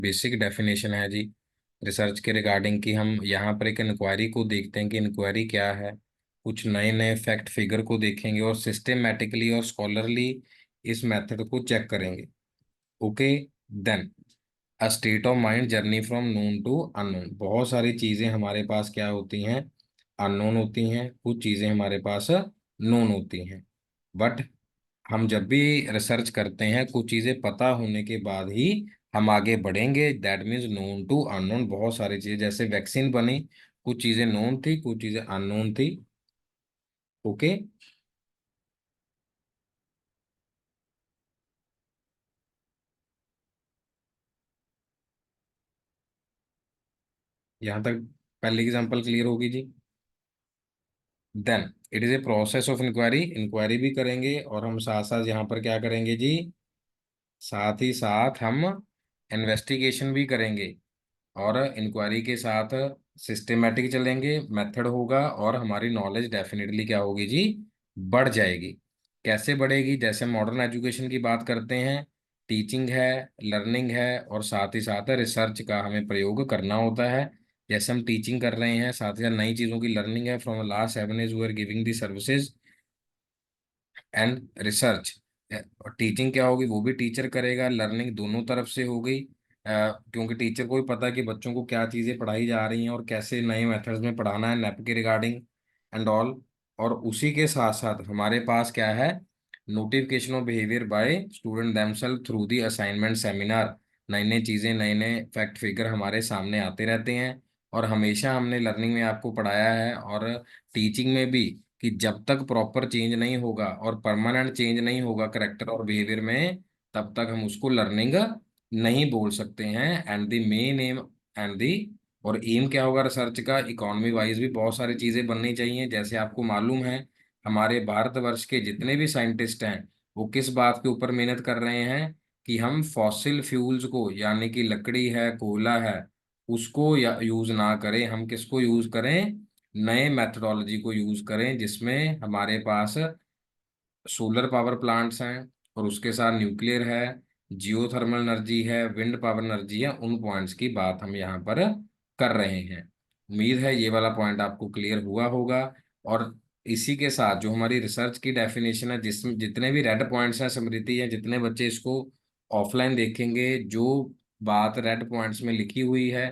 Basic definition है जी research के regarding कि हम यहाँ पर एक इंक्वायरी को देखते हैं कि इंक्वायरी क्या है। कुछ नए नए फैक्ट फिगर को देखेंगे और सिस्टेमेटिकली और स्कॉलरली इस मेथड को चेक करेंगे। Okay. Then a state of mind journey from known to unknown. बहुत सारी चीजें हमारे पास क्या होती हैं, अननोन होती हैं। कुछ चीजें हमारे पास नोन होती हैं। बट हम जब भी रिसर्च करते हैं कुछ चीजें पता होने के बाद ही हम आगे बढ़ेंगे। That means known to unknown. बहुत सारी चीजें जैसे वैक्सीन बनी, कुछ चीजें नोन थी, कुछ चीजें अननोन थी। ओके। यहाँ तक पहली एग्जांपल क्लियर होगी जी। Then it is a process of inquiry. Inquiry भी करेंगे और हम साथ साथ यहाँ पर क्या करेंगे जी, साथ ही साथ हम इन्वेस्टिगेशन भी करेंगे। और इंक्वायरी के साथ सिस्टेमेटिक चलेंगे, मेथड होगा और हमारी नॉलेज डेफिनेटली क्या होगी जी, बढ़ जाएगी। कैसे बढ़ेगी? जैसे मॉडर्न एजुकेशन की बात करते हैं, टीचिंग है, लर्निंग है और साथ ही साथ रिसर्च का हमें प्रयोग करना होता है। जैसे हम टीचिंग कर रहे हैं, साथ ही साथ नई चीज़ों की लर्निंग है। From last 7 years we are giving the services and research. Teaching क्या होगी, वो भी टीचर करेगा। लर्निंग दोनों तरफ से हो गई, क्योंकि टीचर को भी पता है कि बच्चों को क्या चीज़ें पढ़ाई जा रही हैं और कैसे नए मेथड्स में पढ़ाना है, नेप के रिगार्डिंग एंड ऑल। और उसी के साथ साथ हमारे पास क्या है, notification of behaviour by student themselves through the assignment seminar. नई नई चीज़ें, नए नए फैक्ट फिगर हमारे सामने आते रहते हैं। और हमेशा हमने लर्निंग में आपको पढ़ाया है और टीचिंग में भी कि जब तक प्रॉपर चेंज नहीं होगा और परमानेंट चेंज नहीं होगा करेक्टर और बिहेवियर में, तब तक हम उसको लर्निंग नहीं बोल सकते हैं। And the main M and the, और एम क्या होगा रिसर्च का, इकोनॉमी वाइज भी बहुत सारी चीजें बननी चाहिए। जैसे आपको मालूम है, हमारे भारतवर्ष के जितने भी साइंटिस्ट हैं वो किस बात के ऊपर मेहनत कर रहे हैं कि हम फॉसिल फ्यूल्स को, यानी कि लकड़ी है, कोयला है, उसको या यूज ना करें। हम किसको यूज करें, नए मेथडोलॉजी को यूज करें जिसमें हमारे पास सोलर पावर प्लांट्स हैं और उसके साथ न्यूक्लियर है, जियोथर्मल एनर्जी है, विंड पावर एनर्जी है। उन पॉइंट्स की बात हम यहाँ पर कर रहे हैं। उम्मीद है ये वाला पॉइंट आपको क्लियर हुआ होगा। और इसी के साथ जो हमारी रिसर्च की डेफिनेशन है, जिसमें जितने भी रेड पॉइंट्स हैं स्मृति, या जितने बच्चे इसको ऑफलाइन देखेंगे, जो बात रेड पॉइंट्स में लिखी हुई है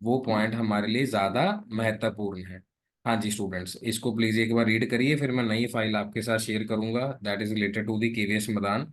वो पॉइंट हमारे लिए ज्यादा महत्वपूर्ण है। हाँ जी स्टूडेंट्स, इसको प्लीज एक बार रीड करिए, फिर मैं नई फाइल आपके साथ शेयर करूंगा that is related to the KVS मैदान।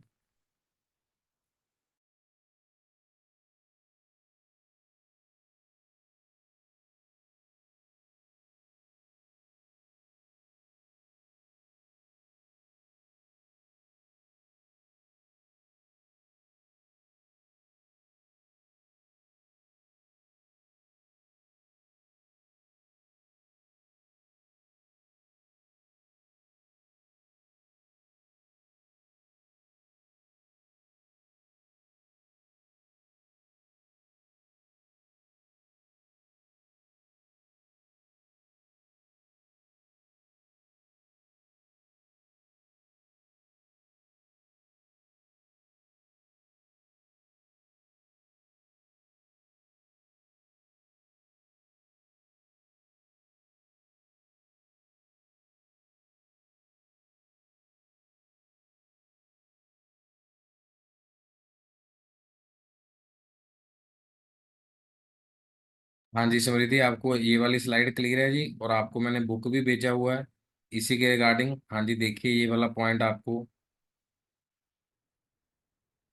हाँ जी समृद्धि, आपको ये वाली स्लाइड क्लियर है जी, और आपको मैंने बुक भी भेजा हुआ है इसी के रिगार्डिंग। हाँ जी देखिए ये वाला पॉइंट आपको।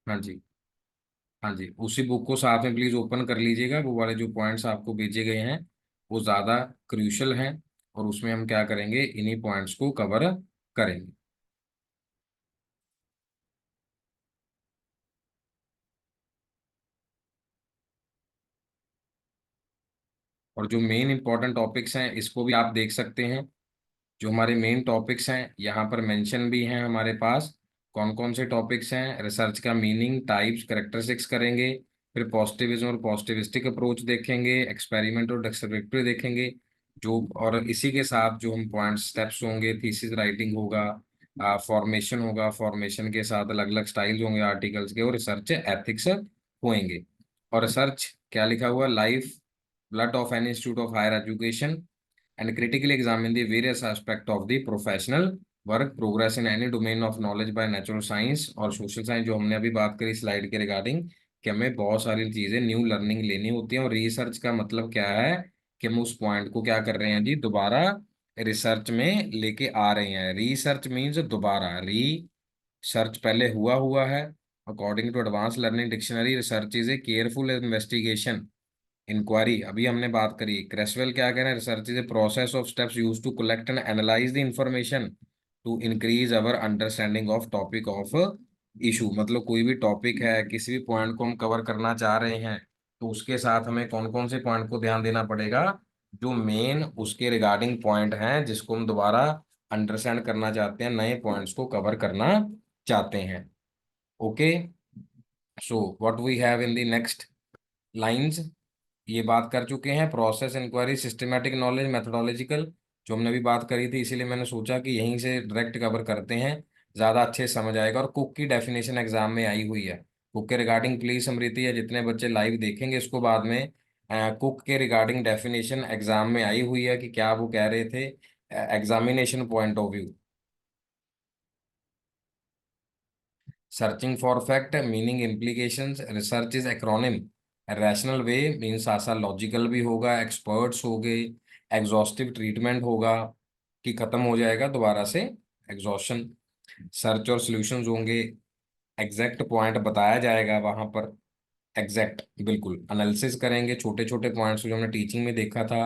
हाँ जी। हाँ जी, उसी बुक को साथ में प्लीज ओपन कर लीजिएगा। वो वाले जो पॉइंट्स आपको भेजे गए हैं वो ज़्यादा क्रूशल हैं, और उसमें हम क्या करेंगे, इन्हीं पॉइंट्स को कवर करेंगे। और जो मेन इंपॉर्टेंट टॉपिक्स हैं इसको भी आप देख सकते हैं। जो हमारे मेन टॉपिक्स हैं यहाँ पर मेंशन भी हैं हमारे पास। कौन कौन से टॉपिक्स हैं, रिसर्च का मीनिंग, टाइप्स, करेक्टरिस्टिक्स करेंगे। फिर पॉजिटिविज्म और पॉजिटिविस्टिक अप्रोच देखेंगे, एक्सपेरिमेंट और डिस्क्रिप्टिव देखेंगे। जो और इसी के साथ जो हम पॉइंट स्टेप्स होंगे, थीसिस राइटिंग होगा, फॉर्मेशन होगा, फॉर्मेशन के साथ अलग अलग स्टाइल्स होंगे आर्टिकल्स के, और रिसर्च एथिक्स होंगे। और रिसर्च क्या लिखा हुआ, life blood of an institute of higher education and critically examine the various aspect of the professional work progress in any domain of knowledge by natural science और social science, जो हमने अभी बात करी स्लाइड के रिगार्डिंग, कि हमें बहुत सारी चीजें न्यू लर्निंग लेनी होती है। और रिसर्च का मतलब क्या है कि हम उस पॉइंट को क्या कर रहे हैं जी, दोबारा रिसर्च में लेके आ रहे हैं। रिसर्च मीन्स दोबारा, सर्च पहले हुआ हुआ है। According to advance learning dictionary, research is a careful investigation inquiry. अभी हमने बात करी, क्रेसवेल क्या कह रहे हैं, research is a process of steps use to collect and analyse the information to increase our understanding of topic of issue. मतलब कोई भी टॉपिक है, किसी भी पॉइंट को हम कवर करना चाह रहे हैं, तो उसके साथ हमें कौन कौन से पॉइंट को ध्यान देना पड़ेगा, जो मेन उसके रिगार्डिंग पॉइंट हैं जिसको हम दोबारा अंडरस्टैंड करना चाहते हैं, नए पॉइंट्स को कवर करना चाहते हैं। Okay, so what we have in the next lines, ये बात कर चुके हैं process inquiry, systematic knowledge, methodological, जो हमने अभी बात करी थी, इसीलिए मैंने सोचा कि यहीं से डायरेक्ट कवर करते हैं, ज़्यादा अच्छे से समझ आएगा। और कुक की डेफिनेशन एग्जाम में आई हुई है। कुक के रिगार्डिंग प्लीज समृति, या जितने बच्चे लाइव देखेंगे इसको बाद में, कुक के रिगार्डिंग डेफिनेशन एग्जाम में आई हुई है कि क्या वो कह रहे थे examination point of view. Searching for fact, meaning, implications, research is acronym, rational way means आसा लॉजिकल भी होगा, एक्सपर्ट्स हो गए, एग्जॉस्टिव ट्रीटमेंट होगा कि खत्म हो जाएगा दोबारा से एग्जॉशन, सर्च और सॉल्यूशंस होंगे, एग्जैक्ट पॉइंट बताया जाएगा वहां पर, एग्जैक्ट बिल्कुल एनालिसिस करेंगे छोटे छोटे पॉइंट्स जो हमने टीचिंग में देखा था,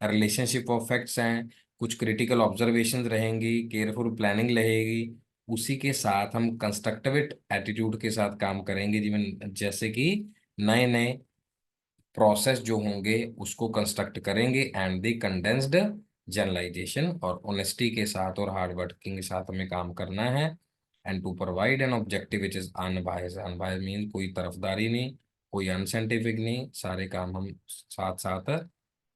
रिलेशनशिप ऑफ फैक्ट्स हैं, कुछ क्रिटिकल ऑब्जर्वेशंस रहेंगी, केयरफुल प्लानिंग रहेगी। उसी के साथ हम कंस्ट्रक्टिव एटीट्यूड के साथ काम करेंगे जीवन, जैसे कि नए नए प्रोसेस जो होंगे उसको कंस्ट्रक्ट करेंगे, एंड दी कंडेंस्ड जनरलाइजेशन, और ऑनेस्टी के साथ और हार्ड वर्किंग के साथ हमें काम करना है। And to provide an objective which is unbiased, unbiased mean कोई तरफदारी नहीं, कोई अनसाइंटिफिक नहीं, सारे काम हम साथ साथ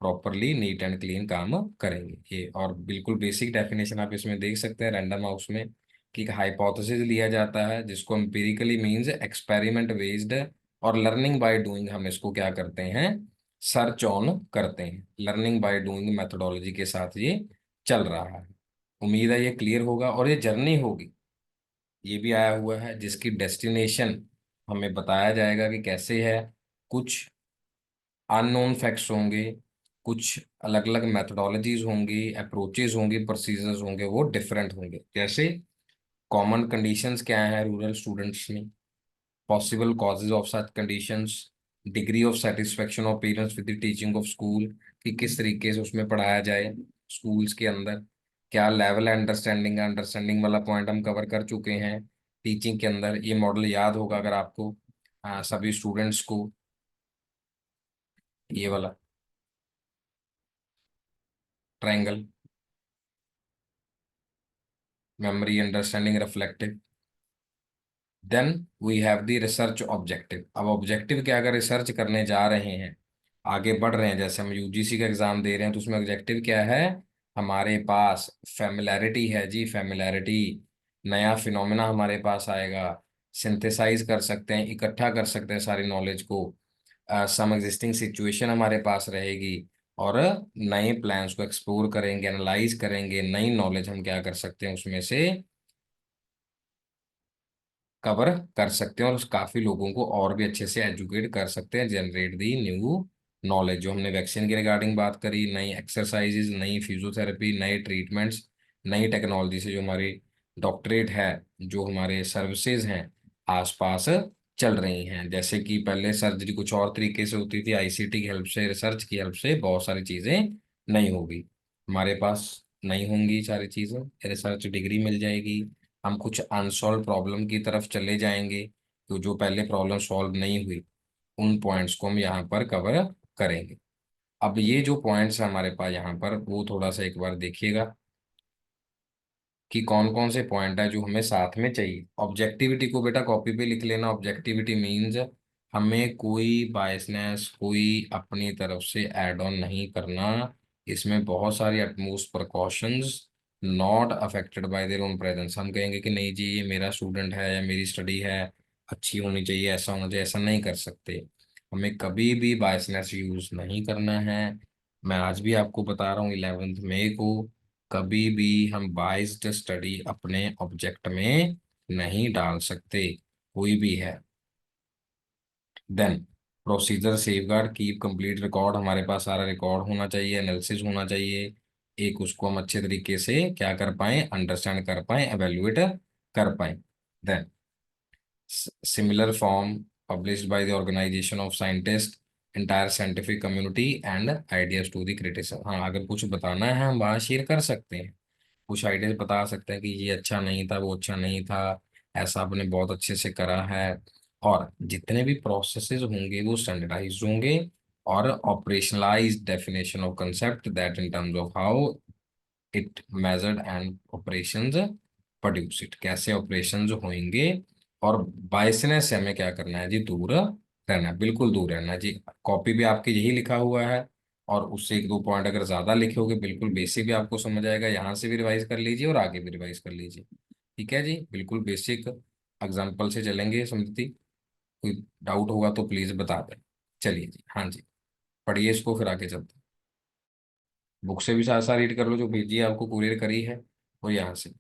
प्रॉपरली नीट एंड क्लीन काम करेंगे। ये और बिल्कुल बेसिक डेफिनेशन आप इसमें देख सकते हैं रैंडम हाउस में, कि हाइपोथेसिस लिया जाता है जिसको एम्पिरिकली मीन्स एक्सपेरिमेंट बेस्ड, और लर्निंग बाय डूइंग हम इसको क्या करते हैं, सर्च ऑन करते हैं। लर्निंग बाय डूइंग मेथोडोलॉजी के साथ ये चल रहा है। उम्मीद है ये क्लियर होगा। और ये जर्नी होगी, ये भी आया हुआ है, जिसकी डेस्टिनेशन हमें बताया जाएगा कि कैसे है। कुछ अननोन फैक्ट्स होंगे, कुछ अलग अलग मेथोडोलॉजीज होंगी, अप्रोचेज होंगी, प्रोसीजर्स होंगे, वो डिफरेंट होंगे। जैसे कॉमन कंडीशंस क्या है रूरल स्टूडेंट्स में, possible causes of such conditions, degree of satisfaction of parents with the teaching of school, कि किस तरीके से उसमें पढ़ाया जाए स्कूल्स के अंदर, क्या लेवल है अंडरस्टैंडिंग का, अंडरस्टैंडिंग वाला पॉइंट हम कवर कर चुके हैं टीचिंग के अंदर। ये मॉडल याद होगा अगर आपको, सभी स्टूडेंट्स को, ये वाला triangle, memory, understanding, reflective. Then we have the research objective. अब ऑब्जेक्टिव क्या, अगर रिसर्च करने जा रहे हैं, आगे बढ़ रहे हैं, जैसे हम यूजीसी का एग्जाम दे रहे हैं, तो उसमें ऑब्जेक्टिव क्या है, हमारे पास फेमिलैरिटी है जी, फेमिलैरिटी, नया फिनोमेना हमारे पास आएगा, सिंथेसाइज कर सकते हैं, इकट्ठा कर सकते हैं सारी नॉलेज को, सम एग्जिस्टिंग सिचुएशन हमारे पास रहेगी, और नए प्लान्स को एक्सप्लोर करेंगे, एनालाइज करेंगे, नई नॉलेज हम क्या कर सकते हैं उसमें से कवर कर सकते हैं, और काफी लोगों को और भी अच्छे से एजुकेट कर सकते हैं, जनरेट दी न्यू नॉलेज। जो हमने वैक्सीन के रिगार्डिंग बात करी, नई एक्सरसाइजेज, नई फिजियोथेरेपी, नए ट्रीटमेंट्स, नई टेक्नोलॉजी से जो हमारी डॉक्टरेट है, जो हमारे सर्विसेज हैं आसपास चल रही हैं। जैसे कि पहले सर्जरी कुछ और तरीके से होती थी, आईसीटी की हेल्प से, रिसर्च की हेल्प से बहुत सारी चीजें नहीं होगी हमारे पास, नहीं होंगी सारी चीजें, रिसर्च डिग्री मिल जाएगी, हम कुछ अनसॉल्व प्रॉब्लम की तरफ चले जाएंगे, तो जो पहले प्रॉब्लम सॉल्व नहीं हुई उन पॉइंट्स को हम यहाँ पर कवर करेंगे। अब ये जो पॉइंट्स हैं हमारे पास यहाँ पर, वो थोड़ा सा एक बार देखिएगा कि कौन कौन से पॉइंट है जो हमें साथ में चाहिए। ऑब्जेक्टिविटी को बेटा कॉपी पे लिख लेना। ऑब्जेक्टिविटी मीन्स हमें कोई बायसनेस, कोई अपनी तरफ से ऐड ऑन नहीं करना। इसमें बहुत सारी utmost precautions, not affected by their own presence. हम कहेंगे कि नहीं जी ये मेरा स्टूडेंट है या मेरी स्टडी है, अच्छी होनी चाहिए, ऐसा होना चाहिए, ऐसा नहीं कर सकते। हमें कभी भी बायसनेस यूज नहीं करना है। मैं आज भी आपको बता रहा हूँ 11 मई को, कभी भी हम बाइस्ड स्टडी अपने ऑब्जेक्ट में नहीं डाल सकते, कोई भी है। Then procedure safeguard keep complete record, हमारे पास सारा रिकॉर्ड होना चाहिए, एनालिसिस होना चाहिए, एक उसको हम अच्छे तरीके से क्या कर पाए, अंडरस्टैंड कर पाए, एवेल्युएट कर पाए। देन similar form published by the organization of scientists, entire scientific community and ideas to the criticism। हाँ, अगर कुछ बताना है हम वहाँ शेयर कर सकते हैं, कुछ आइडियाज बता सकते हैं कि ये अच्छा नहीं था, वो अच्छा नहीं था, ऐसा आपने बहुत अच्छे से करा है। और जितने भी प्रोसेसेस होंगे वो स्टैंडर्डाइज्ड होंगे, और operationalised definition of concept that in terms of how it measured and operations produce it, कैसे ऑपरेशंस होंगे। और बायसनेस से हमें क्या करना है जी, दूर रहना है, बिल्कुल दूर रहना है जी। कॉपी भी आपकी यही लिखा हुआ है, और उससे एक दो पॉइंट अगर ज्यादा लिखोगे बिल्कुल बेसिक भी आपको समझ आएगा, यहाँ से भी रिवाइज कर लीजिए और आगे भी रिवाइज कर लीजिए। ठीक है जी, बिल्कुल बेसिक एग्जाम्पल से चलेंगे समझती। कोई डाउट होगा तो प्लीज बता दें। चलिए जी, हाँ जी, पढ़िए इसको फिर आगे चलते हैं। बुक से भी साथ साथ रीड कर लो जो भेजी है आपको, कुरियर करी है, और यहाँ से।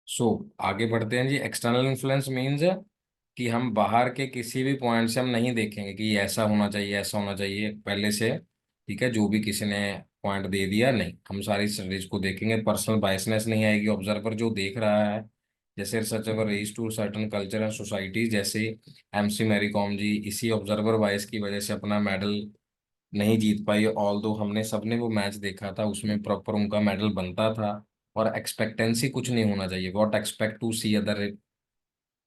सो आगे बढ़ते हैं जी। एक्सटर्नल इन्फ्लुएंस मीन्स कि हम बाहर के किसी भी पॉइंट से हम नहीं देखेंगे कि ये ऐसा होना चाहिए, ऐसा होना चाहिए पहले से। ठीक है, जो भी किसी ने पॉइंट दे दिया, नहीं, हम सारी स्टडीज को देखेंगे, पर्सनल बायसनेस नहीं आएगी, ऑब्जर्वर जो देख रहा है। जैसे researcher raise to certain culture and society, जैसे एमसी मैरी कॉम जी इसी ऑब्जर्वर बायस की वजह से अपना मेडल नहीं जीत पाई, ऑल दो हमने सबने वो मैच देखा था, उसमें प्रॉपर उनका मेडल बनता था। और एक्सपेक्टेंसी कुछ नहीं होना चाहिए, what expect to see other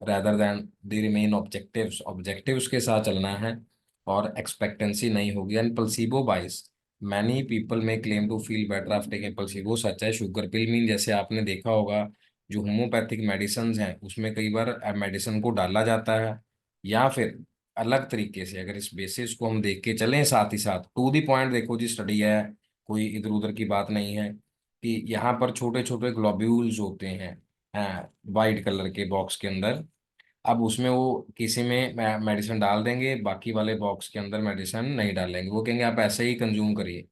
rather than the remain objectives, objectives के साथ चलना है, और एक्सपेक्टेंसी नहीं होगी। And placebo bias, many people may claim to feel better after taking placebo, सच है। शुगर पिल मीन जैसे आपने देखा होगा, जो होम्योपैथिक मेडिसिन हैं उसमें कई बार मेडिसिन को डाला जाता है, या फिर अलग तरीके से, अगर इस बेसिस को हम देख के चलें साथ ही साथ, टू दी पॉइंट देखो जी, स्टडी है, कोई इधर उधर की बात नहीं है, कि यहाँ पर छोटे छोटे ग्लोब्यूल्स होते हैं वाइट कलर के बॉक्स के अंदर। अब उसमें वो किसी में मेडिसिन डाल देंगे, बाकी वाले बॉक्स के अंदर मेडिसिन नहीं डालेंगे, वो कहेंगे आप ऐसे ही कंज्यूम करिए,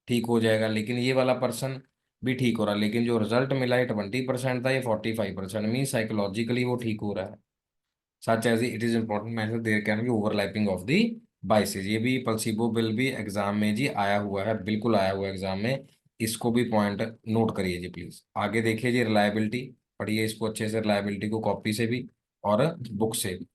ठीक हो जाएगा। लेकिन ये वाला पर्सन भी ठीक हो रहा है, लेकिन जो रिजल्ट मिला है 20% था, ये 45%, मीन साइकोलॉजिकली वो ठीक हो रहा है। Such as it is important matter there can be overlapping of the biases, ये भी प्लेसिबो बिल भी एग्जाम में जी आया हुआ है, बिल्कुल आया हुआ है एग्जाम में। इसको भी पॉइंट नोट करिए जी प्लीज। आगे देखिए जी, रिलायबिलिटी, पढ़िए इसको अच्छे से, रिलायबिलिटी को कॉपी से भी और बुक से भी।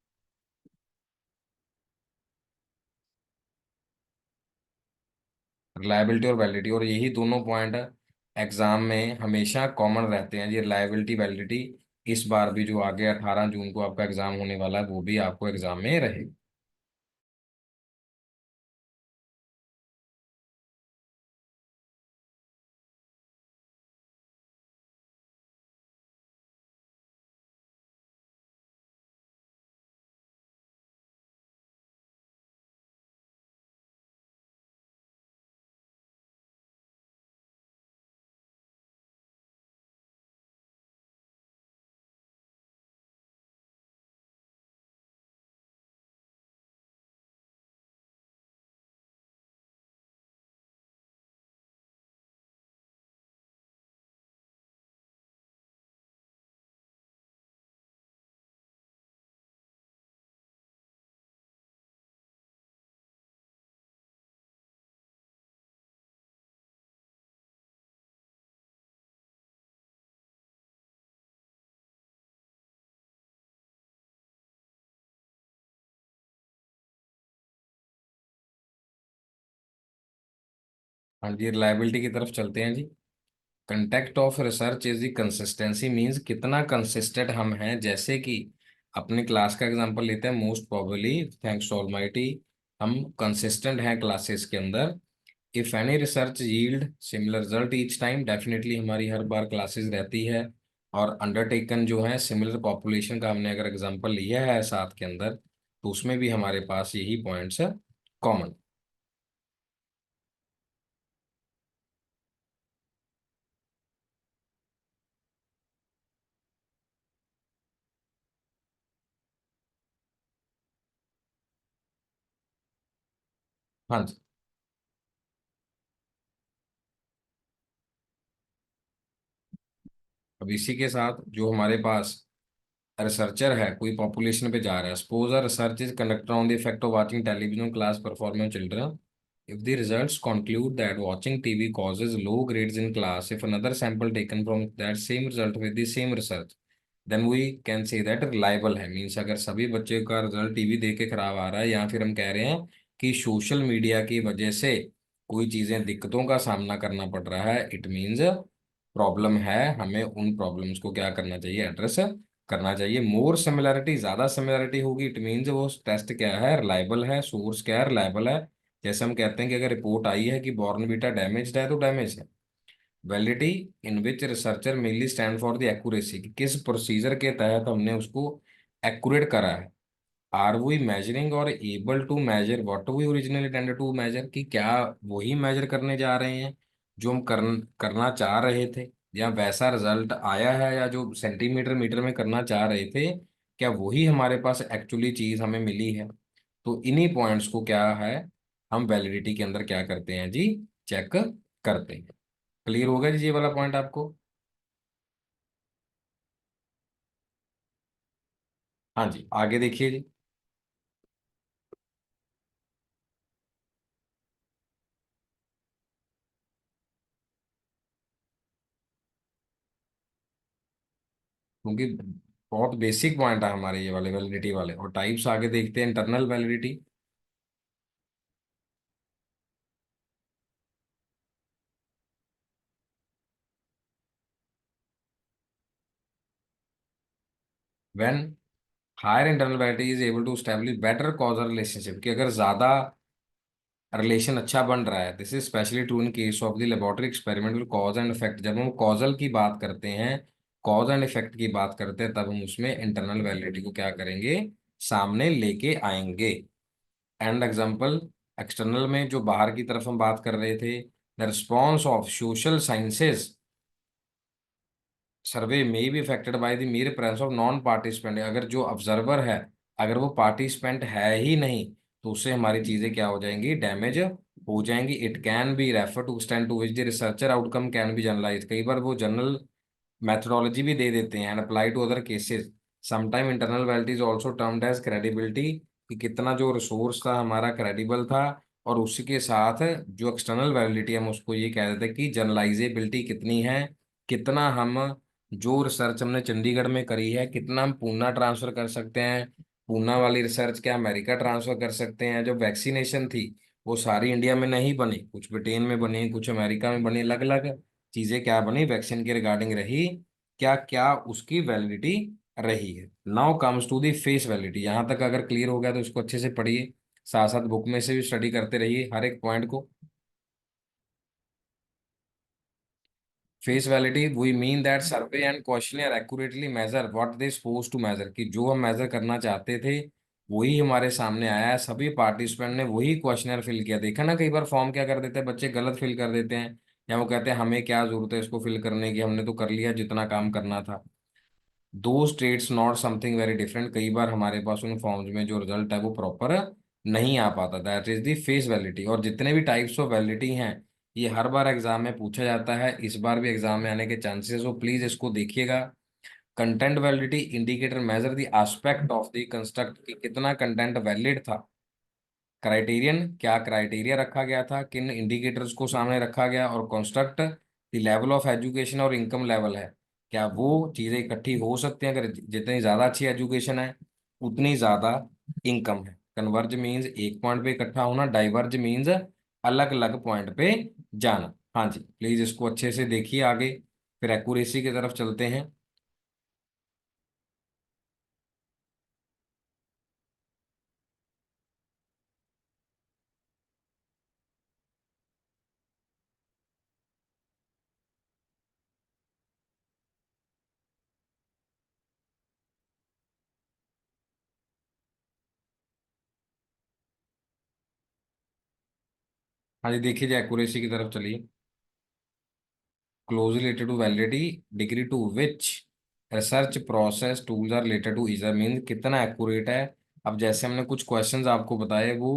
रिलायबिलिटी और वैलिडिटी, और यही दोनों पॉइंट एग्जाम में हमेशा कॉमन रहते हैं जी, रिलायबिलिटी वैलिडिटी। इस बार भी जो आगे 18 जून को आपका एग्जाम होने वाला है वो भी आपको एग्जाम में रहेगा। हाँ जी, रिलायबिलिटी की तरफ चलते हैं जी। Contact of research is the consistency, means कितना कंसिस्टेंट हम हैं। जैसे कि अपने क्लास का एग्जांपल लेते हैं, most probably thanks to almighty हम कंसिस्टेंट हैं क्लासेस के अंदर। If any research yield similar result each time, definitely हमारी हर बार क्लासेस रहती है। और अंडरटेकन जो है सिमिलर पॉपुलेशन का, हमने अगर एग्जांपल लिया है साथ के अंदर, तो उसमें भी हमारे पास यही पॉइंट्स कॉमन। हाँ जी। अब इसी के साथ जो हमारे पास रिसर्चर है, कोई पॉपुलेशन पे जा रहा है, suppose a research is conducted on the effect of watching television class performance children. If the results conclude that watching TV causes low grades in class, if another sample taken from that same result with the same research, then we can say that reliable है। Means अगर सभी बच्चे का result TV देख के खराब आ रहा है, या फिर हम कह रहे हैं कि सोशल मीडिया की वजह से कोई चीजें दिक्कतों का सामना करना पड़ रहा है, इट मीन्स प्रॉब्लम है। हमें उन प्रॉब्लम्स को क्या करना चाहिए, एड्रेस करना चाहिए। मोर सिमिलैरिटी, ज्यादा सिमिलैरिटी होगी, इट मीन्स वो टेस्ट क्या है, रिलायबल है, सोर्स क्या है, रिलायबल है। जैसे हम कहते हैं कि अगर रिपोर्ट आई है कि बॉर्नवीटा डैमेज्ड है, तो डैमेज है। Validity, in which researcher mainly stand for the accuracy, कि किस प्रोसीजर के तहत हमने उसको एक्यूरेट करा है। आर वी मेजरिंग और able to measure what we originally intended to measure, कि क्या वही मेजर करने जा रहे हैं जो हम करना चाह रहे थे, या वैसा रिजल्ट आया है, या जो सेंटीमीटर मीटर में करना चाह रहे थे, क्या वही हमारे पास एक्चुअली चीज हमें मिली है। तो इन्हीं पॉइंट्स को क्या है, हम वैलिडिटी के अंदर क्या करते हैं जी, चेक करते हैं। क्लियर हो गया जी ये वाला पॉइंट आपको? हाँ जी, आगे देखिए जी। क्योंकि बहुत बेसिक पॉइंट है हमारे ये वाले वैलिडिटी वाले। और टाइप्स आगे देखते हैं, internal validity. When higher internal validity is able to establish better causal relationship, कि अगर ज्यादा रिलेशन अच्छा बन रहा है, this is specially true in case of the laboratory experiment with cause and effect. जब हम कॉजल की बात करते हैं, कॉज एंड इफेक्ट की बात करते हैं, तब हम उसमें इंटरनल वैलिडिटी को क्या करेंगे, सामने लेके आएंगे। एंड एग्जाम्पल, एक्सटर्नल में जो बाहर की तरफ हम बात कर रहे थे, the response of social sciences survey may be affected by the mere presence of non participant. अगर जो ऑब्जर्वर है, अगर वो पार्टिसिपेंट है ही नहीं, तो उससे हमारी चीजें क्या हो जाएंगी, डैमेज हो जाएंगी। It can be refer to extend to which the researcher outcome can be generalise. कई बार वो जनरल methodology भी दे देते हैं, and apply to other cases. Sometime internal validity is also termed as credibility, कि कितना जो रिसोर्स था हमारा क्रेडिबल था। और उसी के साथ जो एक्सटर्नल वैलिडिटी, हम उसको ये कह देते हैं कि जनरलाइजेबिलिटी कितनी है, कितना हम जो रिसर्च हमने चंडीगढ़ में करी है, कितना हम पूना ट्रांसफर कर सकते हैं, पूना वाली रिसर्च क्या अमेरिका ट्रांसफर कर सकते हैं। जो वैक्सीनेशन थी, वो सारी इंडिया में नहीं बनी, कुछ ब्रिटेन में बनी, कुछ अमेरिका में बनी, अलग अलग चीजें क्या बनी वैक्सीन के रिगार्डिंग रही, क्या क्या उसकी वैलिडिटी रही है। Now comes to the face validity. यहाँ तक अगर क्लियर हो गया तो इसको अच्छे से पढ़िए, साथ साथ बुक में से भी स्टडी करते रहिए हर एक पॉइंट को। Face validity we mean that survey and questionnaire accurately measure what they suppose to measure, कि जो हम मेजर करना चाहते थे वही हमारे सामने आया है, सभी पार्टिसिपेंट ने वही क्वेश्चनर फिल किया। देखा ना, कई बार फॉर्म क्या कर देते हैं बच्चे, गलत फिल कर देते हैं, या वो कहते हैं हमें क्या जरूरत है इसको फिल करने की, हमने तो कर लिया जितना काम करना था। दो states not something very different, कई बार हमारे पास उन फॉर्म्स में जो रिजल्ट है वो प्रॉपर नहीं आ पाता, that is the face validity. और जितने भी टाइप्स ऑफ वैलिडिटी हैं ये हर बार एग्जाम में पूछा जाता है, इस बार भी एग्जाम में आने के चांसेस हो, प्लीज इसको देखिएगा। Content validity indicator measure the aspect of the construct, कि कितना कंटेंट वैलिड था। क्राइटेरियन, क्या क्राइटेरिया रखा गया था, किन इंडिकेटर्स को सामने रखा गया, और construct the level of education और इनकम लेवल है, क्या वो चीजें इकट्ठी हो सकती हैं। अगर जितनी ज्यादा अच्छी एजुकेशन है उतनी ज्यादा इनकम है। कन्वर्ज मीन्स एक पॉइंट पे इकट्ठा होना, डाइवर्ज मीन्स अलग अलग पॉइंट पे जाना। हाँ जी, प्लीज इसको अच्छे से देखिए आगे, फिर एक्यूरेसी की तरफ चलते हैं। हाँ जी, देखिए जी एक्यूरेसी की तरफ चलिए। closely related to validity, degree to which research process tools are related to either, mean कितना एक्यूरेट है। अब जैसे हमने कुछ क्वेश्चंस आपको बताए वो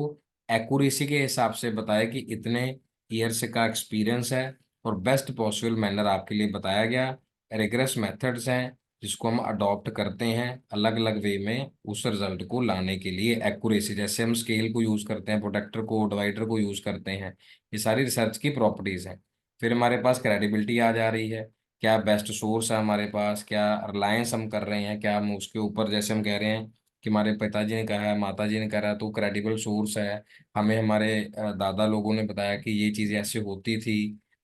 एक्यूरेसी के हिसाब से बताया कि इतने ईयर्स का एक्सपीरियंस है, और बेस्ट पॉसिबल मैनर आपके लिए बताया गया। रिग्रेस मेथड्स हैं जिसको हम अडॉप्ट करते हैं अलग अलग वे में उस रिजल्ट को लाने के लिए। एक्यूरेसी जैसे हम स्केल को यूज करते हैं, प्रोटेक्टर को, डिवाइडर को यूज करते हैं, ये सारी रिसर्च की प्रॉपर्टीज हैं। फिर हमारे पास क्रेडिबिलिटी आ जा रही है, क्या बेस्ट सोर्स है हमारे पास, क्या रिलायंस हम कर रहे हैं, क्या हम उसके ऊपर, जैसे हम कह रहे हैं कि हमारे पिताजी ने कहा है, माता जी ने कहा है, तो क्रेडिबल सोर्स है। हमें हमारे दादा लोगों ने बताया कि ये चीज़ ऐसे होती थी,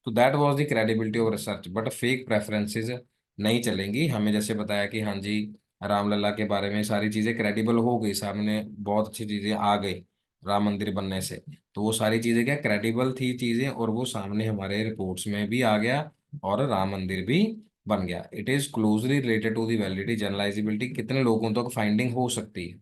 तो that was the credibility of research. But fake preferences नहीं चलेंगी। हमें जैसे बताया कि हाँ जी, रामलला के बारे में सारी चीज़ें क्रेडिबल हो गई, सामने बहुत अच्छी चीज़ें आ गई राम मंदिर बनने से, तो वो सारी चीजें क्या क्रेडिबल थी चीजें, और वो सामने हमारे रिपोर्ट्स में भी आ गया, और राम मंदिर भी बन गया। It is closely related to the validity, generalisability, कितने लोगों तक फाइंडिंग हो सकती है।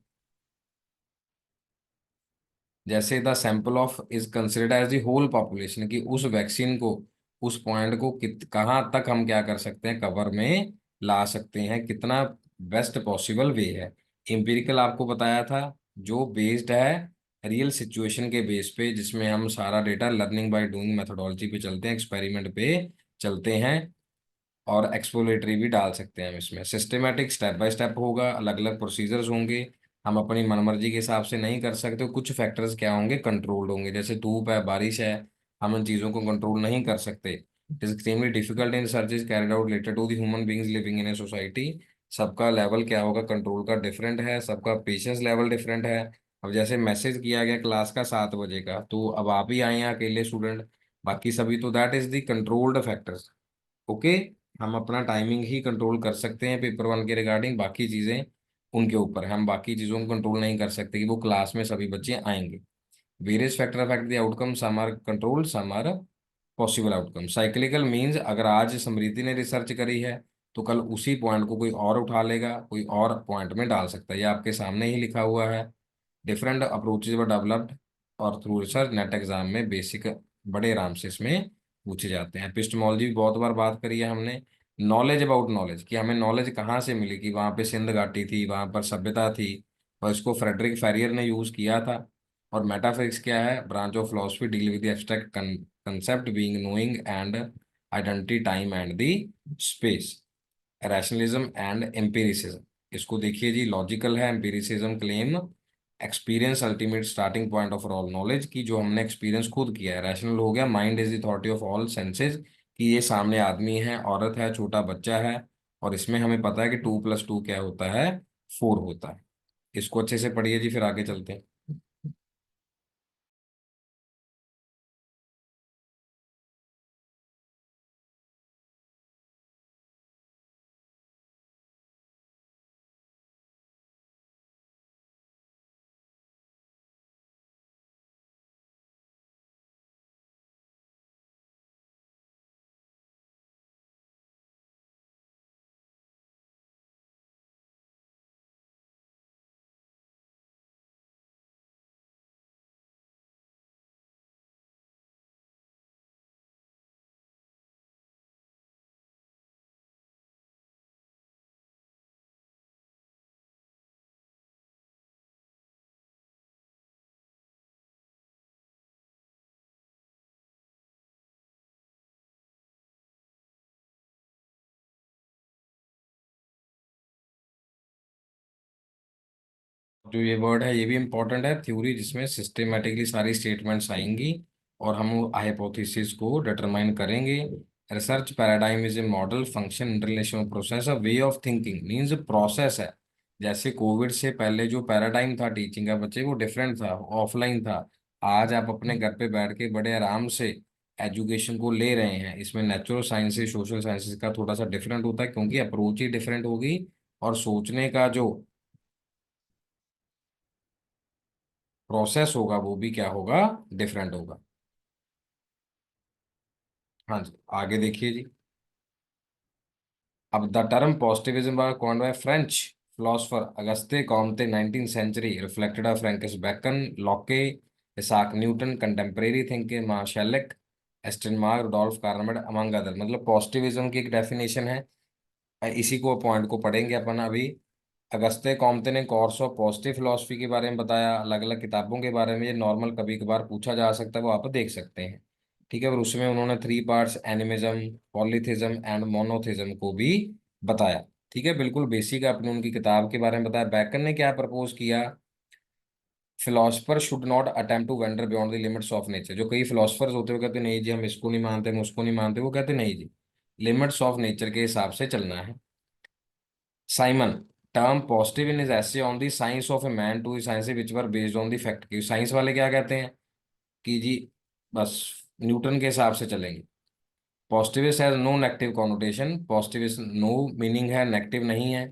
जैसे the sample of is considered as the whole population, कि उस वैक्सीन को, उस पॉइंट को कहाँ तक हम क्या कर सकते हैं, कवर में ला सकते हैं, कितना बेस्ट पॉसिबल वे है। एम्पिरिकल आपको बताया था, जो बेस्ड है रियल सिचुएशन के बेस पे, जिसमें हम सारा data learning by doing methodology पे चलते हैं, एक्सपेरिमेंट पे चलते हैं, और एक्सप्लोरेटरी भी डाल सकते हैं हम इसमें। सिस्टमेटिक स्टेप बाय स्टेप होगा, अलग अलग प्रोसीजर्स होंगे, हम अपनी मनमर्जी के हिसाब से नहीं कर सकते। कुछ फैक्टर्स क्या होंगे, कंट्रोल्ड होंगे, जैसे धूप है, बारिश है, हम उन चीज़ों को कंट्रोल नहीं कर सकते। It is extremely difficult in search carried out related to the human beings living in a society. सबका लेवल क्या होगा कंट्रोल का, डिफरेंट है, सबका पेशेंस लेवल डिफरेंट है। अब जैसे मैसेज किया गया क्लास का 7 बजे का, तो अब आप ही आए हैं अकेले स्टूडेंट, बाकी सभी, तो that is the controlled factors. Okay, हम अपना टाइमिंग ही कंट्रोल कर सकते हैं पेपर वन के रिगार्डिंग, बाकी चीज़ें उनके ऊपर है। हम बाकी चीज़ों को कंट्रोल नहीं कर सकते कि वो क्लास में सभी बच्चे आएंगे। Various factor affect the outcome, some are control, some are possible outcome. Cyclical means अगर आज समृद्धि ने रिसर्च करी है तो कल उसी पॉइंट को कोई और उठा लेगा, कोई और पॉइंट में डाल सकता है, ये आपके सामने ही लिखा हुआ है। डिफरेंट अप्रोचेज वर डेवलप्ड, और थ्रू रिसर्च नेट एग्जाम में बेसिक बड़े आराम से इसमें पूछे जाते हैं। एपिस्टेमोलॉजी भी बहुत बार बात करी है हमने। नॉलेज अबाउट नॉलेज, कि हमें नॉलेज कहाँ से मिली, कि वहाँ पे सिंध घाटी थी, वहाँ पर सभ्यता थी, और इसको फ्रेडरिक फेरियर ने यूज किया था। और मेटाफिजिक्स क्या है, branch of philosophy deal with abstract concept being knowing and identity time and the space. Rationalism and empiricism, इसको देखिए जी, लॉजिकल है, empiricism claim experience ultimate starting point of all knowledge, की जो हमने एक्सपीरियंस खुद किया है। रैशनल हो गया, mind is the authority of all senses, कि ये सामने आदमी है, औरत है, छोटा बच्चा है, और इसमें हमें पता है कि 2+2 क्या होता है, 4 होता है। इसको अच्छे से पढ़िए जी, फिर आगे चलते हैं। जो ये वर्ड है ये भी इंपॉर्टेंट है, थ्योरी जिसमें सिस्टेमेटिकली सारी स्टेटमेंट्स आएंगी और हम हाइपोथेसिस को डिटरमाइन करेंगे। Research paradigm is a model function international process a way of thinking, means process है। जैसे कोविड से पहले जो पैराडाइम था टीचिंग का बच्चे वो डिफरेंट था, ऑफलाइन था। आज आप अपने घर पे बैठ के बड़े आराम से एजुकेशन को ले रहे हैं। इसमें नेचुरल साइंसेस सोशल साइंसेस का थोड़ा सा डिफरेंट होता है, क्योंकि अप्रोच ही डिफरेंट होगी और सोचने का जो प्रोसेस होगा वो भी क्या होगा, डिफरेंट होगा। हाँ जी, आगे देखिए जी। अब the term positivism was coined by French philosopher Auguste Comte 19th century, reflected of Francis Bacon, Locke, Isaac Newton, contemporary thinker Marshallek, एस्टनमार्क, रुडोल्फ कार्नमेड अमंग अदर। मतलब पॉजिटिविज्म की एक डेफिनेशन है, इसी को पॉइंट को पढ़ेंगे अपन अभी। अगस्ते कॉम्ते ने कोर्स ऑफ पॉजिटिव फिलोसफी के बारे में बताया, अलग अलग किताबों के बारे में, ये नॉर्मल कभी कभार पूछा जा सकता है, वो आप देख सकते हैं। ठीक है, और उसमें उन्होंने three parts animism, polytheism and monotheism को भी बताया। ठीक है, बिल्कुल बेसिक आपने उनकी किताब के बारे में बताया। बैकन ने क्या प्रपोज किया, philosopher should not attempt to wander beyond the limits of nature. जो कई फिलोसफर्स होते हैं वो कहते नहीं जी हम इसको नहीं मानते, हम उसको नहीं मानते, वो कहते नहीं जी, लिमिट्स ऑफ नेचर के हिसाब से चलना है। Simon, term positive in is essay on the science of a man to science which were based on the fact. की साइंस वाले क्या कहते हैं कि जी बस न्यूटन के हिसाब से चलेंगे। Positivist has no negative connotation, positivist no meaning है, नेगेटिव नहीं है।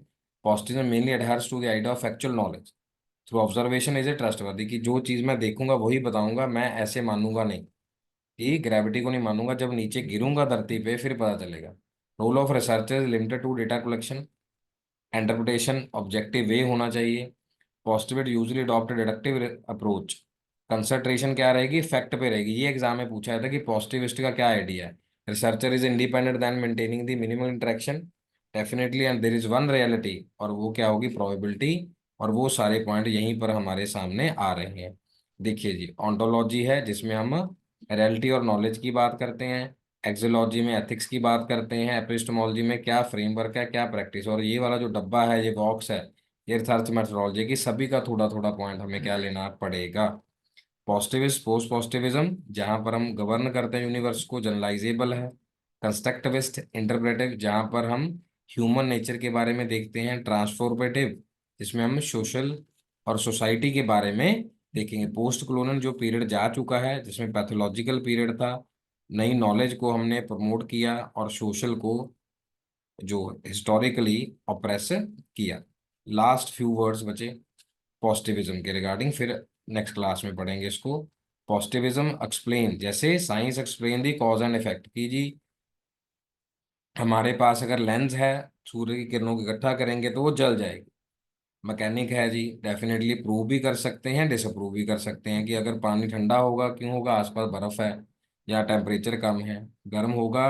Positivism mainly adheres to the idea of factual knowledge through observation is a trustworthy, कि जो चीज मैं देखूंगा वही बताऊंगा, मैं ऐसे मानूंगा नहीं, ये ग्रेविटी को नहीं मानूंगा, जब नीचे गिरूंगा धरती पे फिर पता चलेगा। Role of research is limited to data collection, interpretation objective way होना चाहिए। Positive usually adopt deductive approach, concentration क्या रहेगी, फैक्ट पे रहेगी। ये एग्जाम में पूछा था कि पॉजिटिविस्ट का क्या आइडिया है। Researcher is independent then maintaining the minimum interaction, definitely, and there is one reality, और वो क्या होगी, प्रोबेबिलिटी। और वो सारे पॉइंट यहीं पर हमारे सामने आ रहे हैं। देखिए जी, ऑन्टोलॉजी है जिसमें हम रियलिटी और नॉलेज की बात करते हैं, एक्सोलॉजी में एथिक्स की बात करते हैं, एपिस्टेमोलॉजी में क्या फ्रेमवर्क है क्या प्रैक्टिस, और ये वाला जो डब्बा है ये बॉक्स है ये रिसर्च मेथोडोलॉजी की। सभी का थोड़ा थोड़ा पॉइंट हमें क्या लेना पड़ेगा। पॉजिटिविस्ट पोस्ट पॉजिटिविज्म, जहां पर हम गवर्न करते हैं यूनिवर्स को, जनरलाइजेबल है। कंस्ट्रक्टिविस्ट इंटरप्रेटिव, जहां पर हम ह्यूमन नेचर के बारे में देखते हैं। ट्रांसफॉर्मेटिव, जिसमें हम सोशल और सोसाइटी के बारे में देखेंगे। पोस्ट कॉलोनियल जो पीरियड जा चुका है जिसमें पैथोलॉजिकल पीरियड था, नई नॉलेज को हमने प्रमोट किया और सोशल को जो हिस्टोरिकली ऑप्रेस किया। लास्ट फ्यू वर्ड्स बचे पॉजिटिविज्म के रिगार्डिंग, फिर नेक्स्ट क्लास में पढ़ेंगे इसको। पॉजिटिविज्म एक्सप्लेन, जैसे science explain the cause and effect की जी, हमारे पास अगर लेंस है, सूर्य की किरणों को इकट्ठा करेंगे तो वो जल जाएगी। मैकेनिक है जी, डेफिनेटली प्रूव भी कर सकते हैं डिसअप्रूव भी कर सकते हैं कि अगर पानी ठंडा होगा क्यों होगा, आसपास बर्फ है या टेम्परेचर कम है, गर्म होगा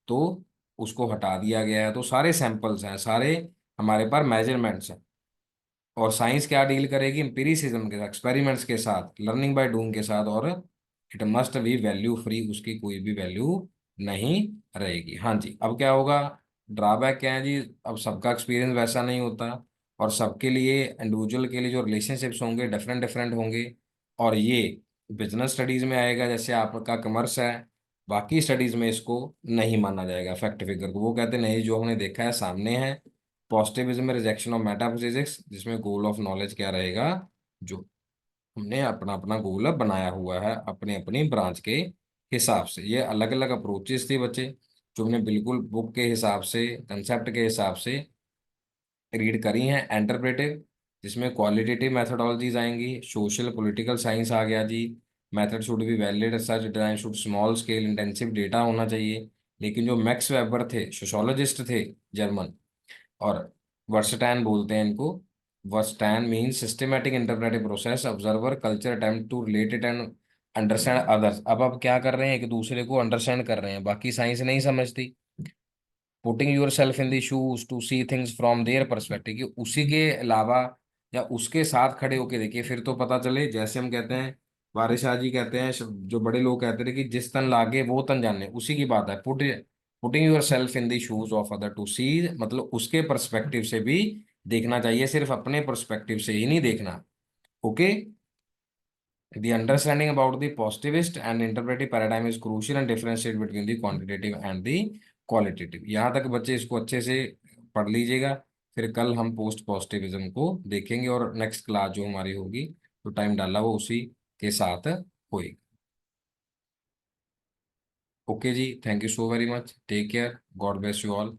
तो उसको हटा दिया गया है। तो सारे सैंपल्स हैं, सारे हमारे पास मेजरमेंट्स हैं। और साइंस क्या डील करेगी, एम्पिरिसिज्म के साथ, एक्सपेरिमेंट्स के साथ, लर्निंग बाय डूइंग के साथ, और it must be value free, उसकी कोई भी वैल्यू नहीं रहेगी। हाँ जी, अब क्या होगा, ड्रॉबैक क्या है जी, अब सबका एक्सपीरियंस वैसा नहीं होता, और सबके लिए इंडिविजुअल के लिए जो रिलेशनशिप्स होंगे डिफरेंट डिफरेंट होंगे। और ये बिजनेस स्टडीज में आएगा, जैसे आपका कॉमर्स है, बाकी स्टडीज में इसको नहीं माना जाएगा फैक्ट फिगर को। वो कहते नहीं, जो हमने देखा है सामने है। पॉजिटिविज्म में रिजेक्शन ऑफ मेटाफिजिक्स, जिसमें गोल ऑफ नॉलेज क्या रहेगा, जो हमने अपना अपना गोल बनाया हुआ है अपने अपनी ब्रांच के हिसाब से। ये अलग अलग अप्रोचेस थी बच्चे, जो हमने बिल्कुल बुक के हिसाब से कंसेप्ट के हिसाब से रीड करी हैं। एंटरप्रेटिव, जिसमें क्वालिटेटिव मेथोडोलॉजीज आएंगी। सोशल पॉलिटिकल साइंस आ गया जी, method should be valid, research design should small scale intensive data होना चाहिए। लेकिन जो मैक्स वेबर थे, सोशोलॉजिस्ट थे जर्मन, और वर्स्टैन बोलते हैं इनको, verstehen mean systematic interpretive process observer culture attempt to relate it and understand others. अब क्या कर रहे हैं, एक दूसरे को अंडरस्टैंड कर रहे हैं, बाकी साइंस नहीं समझती। Putting your self in the shoes to see things from their perspective, कि उसी के अलावा या उसके साथ खड़े होके देखिए फिर तो पता चले। जैसे हम कहते हैं, वारिस शाह जी कहते हैं, जो बड़े लोग कहते थे कि जिस तन लागे वो तन जाने, उसी की बात है। Putting your self in the shoes of other to see, मतलब उसके परस्पेक्टिव से भी देखना चाहिए, सिर्फ अपने परस्पेक्टिव से ही नहीं देखना। Okay, the understanding about the positivist and interpretive paradigm is crucial and differentiate between the quantitative and the qualitative। यहाँ तक बच्चे इसको अच्छे से पढ़ लीजिएगा। फिर कल हम पोस्ट पॉजिटिविज्म को देखेंगे और नेक्स्ट क्लास जो हमारी होगी, तो टाइम डाला वो उसी के साथ होएगी। ओके जी, thank you so very much, take care, God bless you all.